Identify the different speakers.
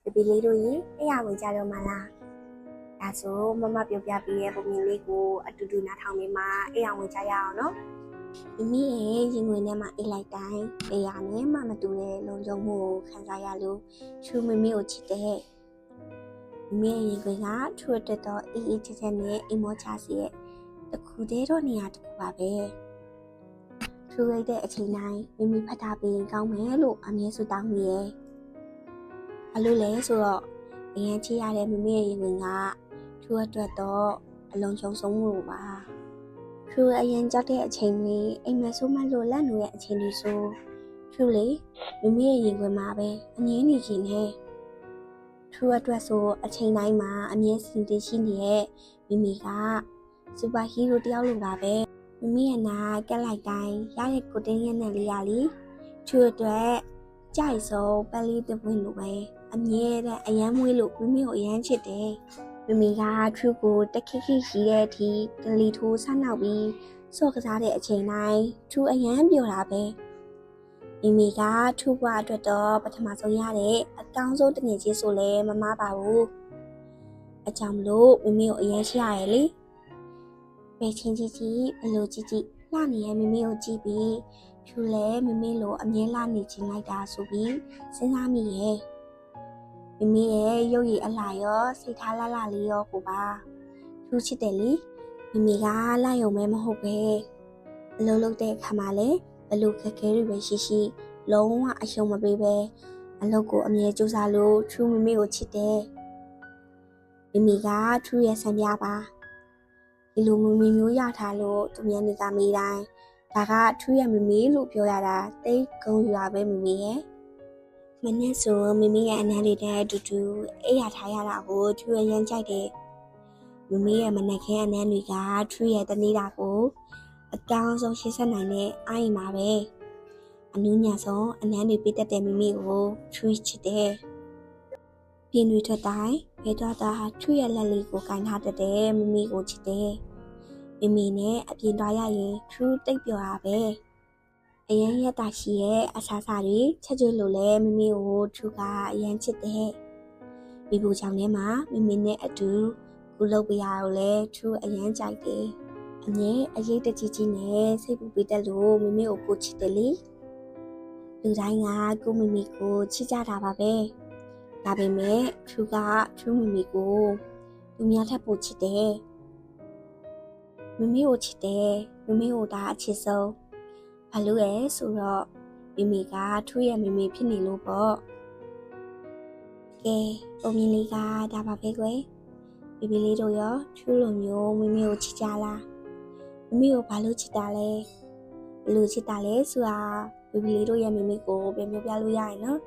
Speaker 1: Baby little ye, a young Jado Mala. That's all, Mamma Pia be able to go to do not how me ma, a young Jaya, no? Me, you will never like dying. They are near Mamma do it, Longo, Kanzayalu, true me meal today. Me, going out to the door, eat it and immortality. The Cudero near to Babe. True, the 89, Mimi Patabi, Gaumelo, and yes, down me. အလိုလဲဆိုတော့အရင်ချစ်ရတဲ့မမေရဲ့ရင်ကသူ့အတွက်တော့အလုံးစုံဆုံးမှုပါသူအရင်ကြောက်တဲ့အချိန်လေးအိမ်မဆိုးမလို့လက်နိုးရဲ့အချိန်လေးဆိုသူလေမမေရဲ့ရင်မှာပဲအငင်းနေခြင်းနဲ့သူ့အတွက်ဆိုအချိန်တိုင်းမှာအမြဲစင်တရှိနေတဲ့မမေကစူပါဟီးရိုးတယောက်လိုပါပဲမမေရဲ့နာကက်လိုက်တိုင်းရတဲ့ကိုတင်းရဲ့နဲ့လေးရလीသူ့အတွက်ကြိုက်ဆုံးပလီတပွင့်လိုပဲအမြဲတမ်းအယမ်းမွေးလို့မမေကိုအယမ်းချစ်တယ်မမေကထရူကိုတက်ခိခိရှိတဲ့အထိဒလီထိုးဆန်းနောက်ပြီးစော့ကစားတဲ့အချိန်တိုင်းထရူအယမ်းပြောတာပဲမမေကထရူဘွားအတွက်တော့ပထမဆုံးရတဲ့အကောင်းဆုံးတငယ်ချင်းဆိုလဲမမပါဘူးအကြောင်းမလို့မမေကိုအယမ်းရှိရရဲ့လေပဲချင်းကြီးဘလို့ကြီးလှနေရဲ့မမေကိုကြည့်ပြီးထူလဲမမေလိုအမြဲလာနေခြင်းလိုက်တာဆိုပြီးစဉ်းစားမိရဲ့မမေရဲ့ရုပ်ရည်အလှရောစိတ်ထားလှလှလေးရောကိုပါထူချစ်တယ်လေမမေကလာရုံပဲမဟုတ်ပဲအလုံးလုံးတဲ့အခါမှာလဲဘလို့ခက်ခဲတွေပဲရှိလုံးဝအရှုံးမပေးပဲအလုပ်ကိုအမြဲကြိုးစားလို့ထူမမေကိုချစ်တယ်မမေကထူရဲ့ဆံပြပါဒီလိုမမေမျိုးရထားလို့သူများနေကမေးတိုင်းဒါကထူးရမမေလို့ပြောရတာတိတ်ကုန်းရွာပဲမမေရဲ့မနေ့ဆိုမမေရဲ့အနမ်းလေးတဲ့အတူတူအိပ်ရထားရတာကိုထူးရရမ်းကြိုက်တယ်မမေရဲ့မနက်ခင်းအနမ်းတွေကထူးရဲ့တနေ့တာကိုအကောင်းဆုံးရှင်းဆက်နိုင်တဲ့အာရင်ပါပဲအနူးညံဆုံးအနမ်းတွေပေးတတ်တဲ့မမေကိုထူးချစ်တယ်ပြင်းတွေထွက်တိုင်းဘဲတော့တာထူးရဲ့လက်လေးကိုကင်ထားတတ်တဲ့မမေကိုချစ်တယ်မမေနဲ့အပြင်သွားရရင်ထူးတိတ်ပြောတာပဲအရန်ရတာရှိရဲ့အဆာစာတွေချက်ကျွလို့လဲမမေကိုထူးကအရန်ချစ်တယ်မိဖို့ချောင်းထဲမှာမမေနဲ့အတူကုလုပ်ပြရတော့လဲထူးအရန်ကြိုက်တယ်အမြဲအရေးတကြီးနဲ့စိတ်ပူပေးတတ်လို့မမေကိုပိုချစ်တယ်လေလူတိုင်းကကိုမမေကိုချစ်ကြတာပါပဲဒါပေမဲ့ထူးကထူးမမေကိုလူများထပ်ပိုချစ်တယ်မမေကိုချစ်တယ်မမေကိုဒါအချစ်ဆုံးဘာလို့လဲဆိုတော့မမေကထူးရဲ့မမေဖြစ်နေလို့ပေါ့ကဲပုံမြင်လေးကဒါပါပဲကွယ်ဘီဘီလေးတို့ရောထူးလိုမျိုးမမေကိုချစ်ကြလားမမေကိုဘာလို့ချစ်တာလဲဘယ်လိုချစ်တာလဲဆိုတာဘီဘီလေးတို့ရဲ့မမေကိုပြန်ပြောပြလို့ရရင်နော်